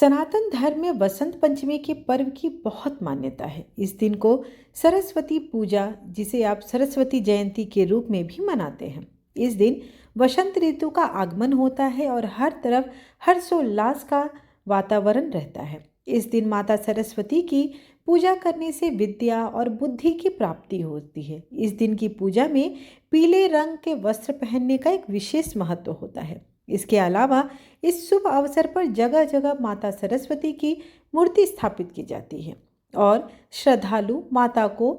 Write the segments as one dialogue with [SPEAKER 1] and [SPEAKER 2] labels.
[SPEAKER 1] सनातन धर्म में वसंत पंचमी के पर्व की बहुत मान्यता है। इस दिन को सरस्वती पूजा, जिसे आप सरस्वती जयंती के रूप में भी मनाते हैं। इस दिन वसंत ऋतु का आगमन होता है और हर तरफ हर्षोल्लास का वातावरण रहता है। इस दिन माता सरस्वती की पूजा करने से विद्या और बुद्धि की प्राप्ति होती है। इस दिन की पूजा में पीले रंग के वस्त्र पहनने का एक विशेष महत्व होता है। इसके अलावा इस शुभ अवसर पर जगह जगह माता सरस्वती की मूर्ति स्थापित की जाती है और श्रद्धालु माता को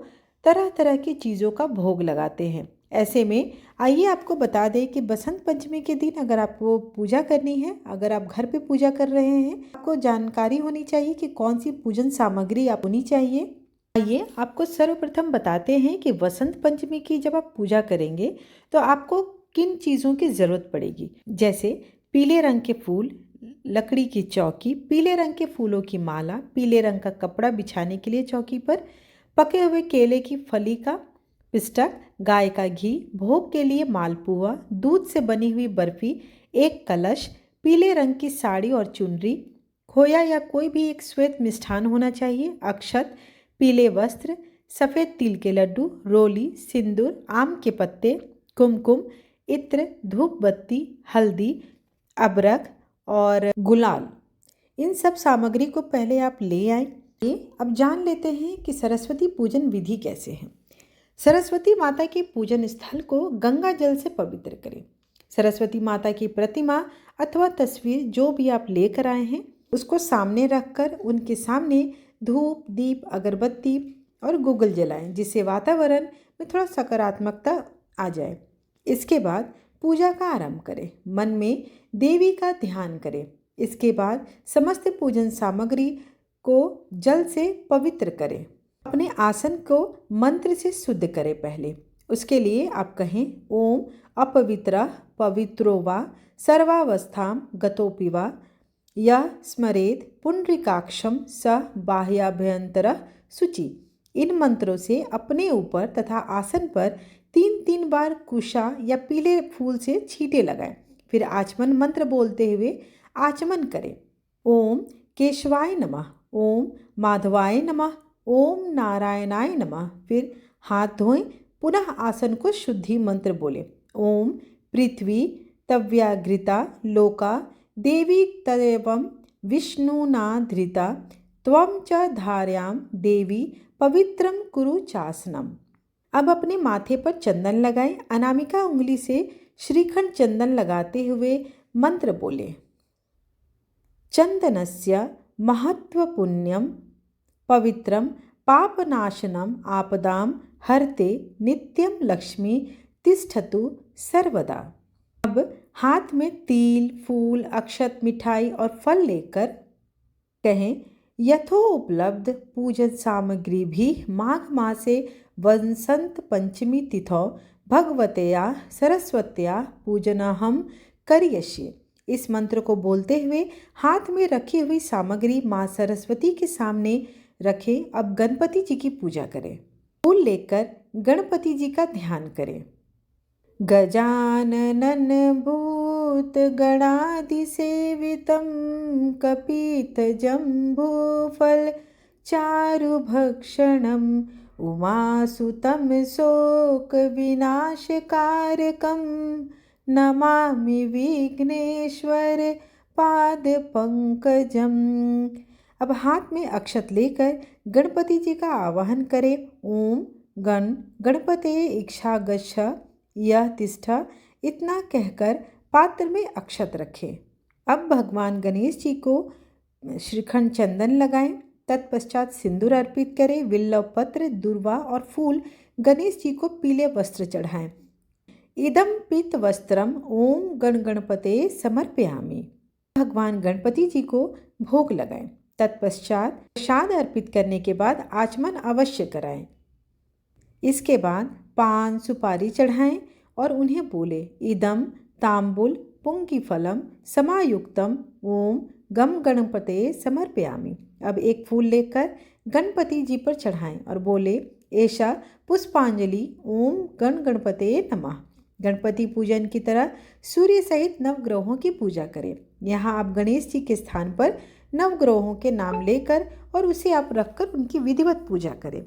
[SPEAKER 1] तरह तरह की चीज़ों का भोग लगाते हैं। ऐसे में आइए आपको बता दें कि बसंत पंचमी के दिन अगर आपको पूजा करनी है, अगर आप घर पे पूजा कर रहे हैं, आपको जानकारी होनी चाहिए कि कौन सी पूजन सामग्री आप होनी चाहिए। आइए आपको सर्वप्रथम बताते हैं कि वसंत पंचमी की जब आप पूजा करेंगे तो आपको किन चीज़ों की ज़रूरत पड़ेगी। जैसे पीले रंग के फूल, लकड़ी की चौकी, पीले रंग के फूलों की माला, पीले रंग का कपड़ा बिछाने के लिए चौकी पर, पके हुए केले की फली का पिस्टक, गाय का घी, भोग के लिए मालपुआ, दूध से बनी हुई बर्फी, एक कलश, पीले रंग की साड़ी और चुनरी, खोया या कोई भी एक श्वेत मिष्ठान होना चाहिए, अक्षत, पीले वस्त्र, सफ़ेद तिल के लड्डू, रोली, सिंदूर, आम के पत्ते, कुमकुम, इत्र, धूप बत्ती, हल्दी, अबरक और गुलाल। इन सब सामग्री को पहले आप ले आए। अब जान लेते हैं कि सरस्वती पूजन विधि कैसे है। सरस्वती माता के पूजन स्थल को गंगा जल से पवित्र करें। सरस्वती माता की प्रतिमा अथवा तस्वीर जो भी आप लेकर आए हैं उसको सामने रखकर उनके सामने धूप, दीप, अगरबत्ती और गुग्गल जलाएं, जिससे वातावरण में थोड़ा सकारात्मकता आ जाए। इसके बाद पूजा का आरंभ करें। मन में देवी का ध्यान करें। इसके बाद समस्त पूजन सामग्री को जल से पवित्र करें। अपने आसन को मंत्र से शुद्ध करें पहले। उसके लिए आप कहें ओम अपवित्रः पवित्रो वा सर्वावस्थां गतोऽपि वा यः स्मरेत् पुंडरीकाक्षं स बाह्याभ्यन्तरः शुचि। इन मंत्रों से अपने ऊपर तथा आसन पर 3-3 बार कुशा या पीले फूल से छींटे लगाएं। फिर आचमन मंत्र बोलते हुए आचमन करें। ओम केशवाय नमः, ओम माधवाय नमः, ओम नारायणाय नमः। फिर हाथ धोएं, पुनः आसन को शुद्धि मंत्र बोले। ओम पृथ्वी तव्याघृता लोका देवी तदेवं विष्णुना धृता त्वं च धार्यां देवी पवित्रं कुरु चासनम। अब अपने माथे पर चंदन लगाएं। अनामिका उंगली से श्रीखंड चंदन लगाते हुए मंत्र बोले। चंदनस्य महत्वपुण्यं पवित्रं पापनाशनम आपदां हरते नित्यं लक्ष्मी तिष्ठतु सर्वदा। अब हाथ में तिल, फूल, अक्षत, मिठाई और फल लेकर कहें यथोपलब्ध पूजन सामग्री भी माघ मासे वसंत पंचमी तिथौ भगवत्या सरस्वत्या पूजनहं करिष्ये। इस मंत्र को बोलते हुए हाथ में रखी हुई सामग्री माँ सरस्वती के सामने रखें। अब गणपति जी की पूजा करें। फूल लेकर गणपति जी का ध्यान करें। गजाननं भूत गणादि सेवितं कपित जम्बूफल चारुभक्षणम् उमासुतं शोक विनाशकारकं नमामि विघ्नेश्वर पाद पंकजम। अब हाथ में अक्षत लेकर गणपति जी का आवाहन करें। ओम गणपते इक्षा गच्छ यह तिष्ठा, इतना कहकर पात्र में अक्षत रखें। अब भगवान गणेश जी को श्रीखंड चंदन लगाएं। तत्पश्चात सिंदूर अर्पित करें। विल्लव पत्र, दुर्वा और फूल गणेश जी को पीले वस्त्र चढ़ाएं। इदं पीत वस्त्रम ओम गणपते समर्पयामि। भगवान गणपति जी को भोग लगाएं। तत्पश्चात प्रसाद अर्पित करने के बाद आचमन अवश्य कराएं। इसके बाद पान सुपारी चढ़ाएं और उन्हें बोले इदम तांबुल पुंगीफलम समायुक्तम ओम गम गणपते समर्पयामि। अब एक फूल लेकर गणपति जी पर चढ़ाएं और बोले ऐसा पुष्पांजलि ओम गणपते नमः। गणपति पूजन की तरह सूर्य सहित नवग्रहों की पूजा करें। यहाँ आप गणेश जी के स्थान पर नवग्रहों के नाम लेकर और उसे आप रखकर उनकी विधिवत पूजा करें।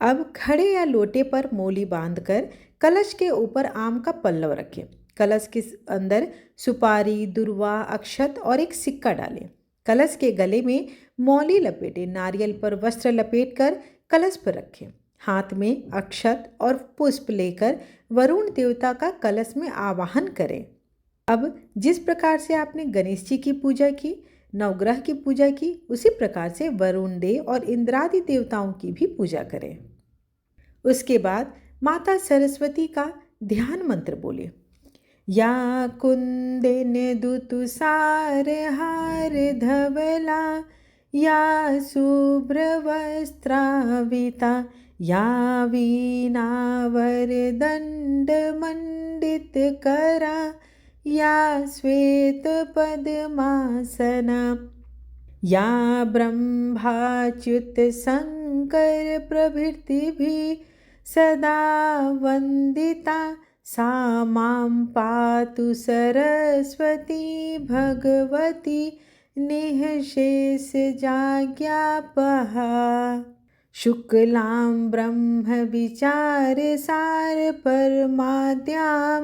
[SPEAKER 1] अब घड़े या लोटे पर मोली बांधकर कलश के ऊपर आम का पल्लव रखें। कलश के अंदर सुपारी, दुर्वा, अक्षत और एक सिक्का डालें। कलश के गले में मौली लपेटें। नारियल पर वस्त्र लपेटकर कलश पर रखें। हाथ में अक्षत और पुष्प लेकर वरुण देवता का कलश में आवाहन करें। अब जिस प्रकार से आपने गणेश जी की पूजा की, नवग्रह की पूजा की, उसी प्रकार से वरुण देव और इंद्रादि देवताओं की भी पूजा करें। उसके बाद माता सरस्वती का ध्यान मंत्र बोले। या कुंदिन दुतुसार हार धवला, या शुभ्र वस्त्राविता, या वीणावर दंड मंडित करा, या श्वेत पद्मासना, या ब्रह्माच्युत शंकर प्रभृति भी सदा वंदिता, सा मां पातु सरस्वती भगवती निःशेष जाज्ञापहा। शुक्लां ब्रह्म विचार सार परमाद्यां,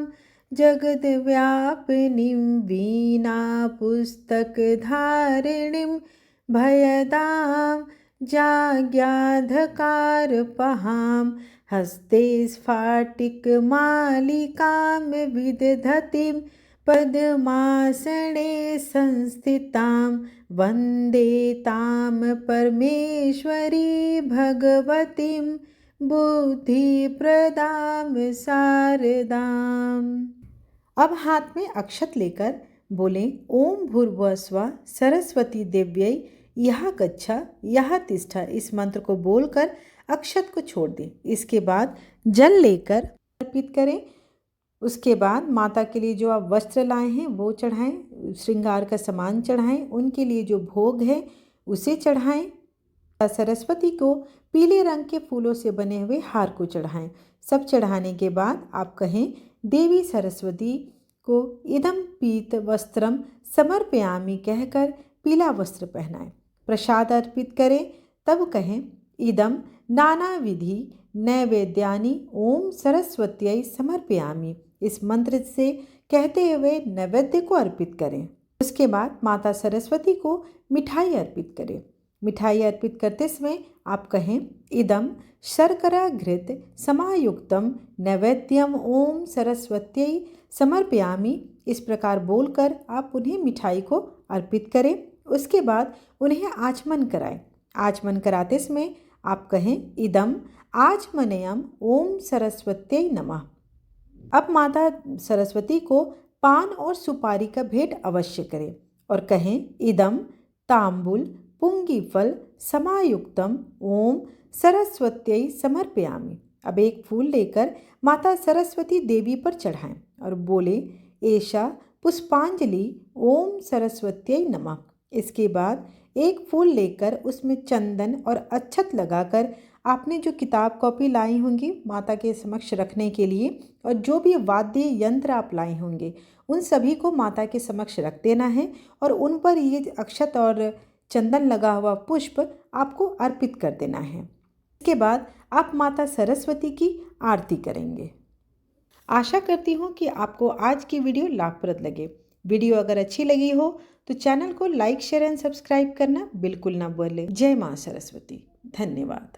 [SPEAKER 1] जगद्व्यापिनीं वीणा पुस्तक धारिणीं, भयदां जाज्ञाधकारपहां, हस्ते स्फाटिकमालिकां विदधतीं, पद्मासने संस्थितां, वन्दे तां परमेश्वरी भगवतीं बुद्धिप्रदां शारदाम्। अब हाथ में अक्षत लेकर बोलें ओम भूर्भुवः स्वः सरस्वती देव्यै यह गच्छा यह तिष्ठा। इस मंत्र को बोलकर अक्षत को छोड़ दें। इसके बाद जल लेकर अर्पित करें। उसके बाद माता के लिए जो आप वस्त्र लाए हैं वो चढ़ाएं, श्रृंगार का सामान चढ़ाएं, उनके लिए जो भोग है उसे चढ़ाएं। सरस्वती को पीले रंग के फूलों से बने हुए हार को चढ़ाएं। सब चढ़ाने के बाद आप कहें देवी सरस्वती को इदं पीत वस्त्रम समर्पयामि कहकर पीला वस्त्र पहनाएं। प्रसाद अर्पित करें। तब कहें इदं नाना विधि नैवेद्यानि ओम सरस्वत्यै समर्पयामि। इस मंत्र से कहते हुए नैवेद्य को अर्पित करें। उसके बाद माता सरस्वती को मिठाई अर्पित करें। मिठाई अर्पित करते समय आप कहें इदं शर्करा घृत समायुक्तम नैवेद्यम ओम सरस्वत्यै समर्पयामि। इस प्रकार बोलकर आप उन्हें मिठाई को अर्पित करें। उसके बाद उन्हें आचमन कराएं। आचमन कराते समय आप कहें इदं आचमनयम ओम सरस्वत्यै नमः। अब माता सरस्वती को पान और सुपारी का भेंट अवश्य करें और कहें इदं तांबूल पुंगीफल समायुक्तम ओम सरस्वत्यै समर्पयामि। अब एक फूल लेकर माता सरस्वती देवी पर चढ़ाएं और बोले एषा पुष्पांजलि ओम सरस्वत्यै नमः। इसके बाद एक फूल लेकर उसमें चंदन और अक्षत लगाकर आपने जो किताब कॉपी लाई होंगी माता के समक्ष रखने के लिए और जो भी वाद्य यंत्र आप लाए होंगे उन सभी को माता के समक्ष रख देना है और उन पर ये अक्षत और चंदन लगा हुआ पुष्प आपको अर्पित कर देना है। इसके बाद आप माता सरस्वती की आरती करेंगे। आशा करती हूँ कि आपको आज की वीडियो लाभप्रद लगे। वीडियो अगर अच्छी लगी हो तो चैनल को लाइक, शेयर एंड सब्सक्राइब करना बिल्कुल ना भूलें। जय माँ सरस्वती। धन्यवाद।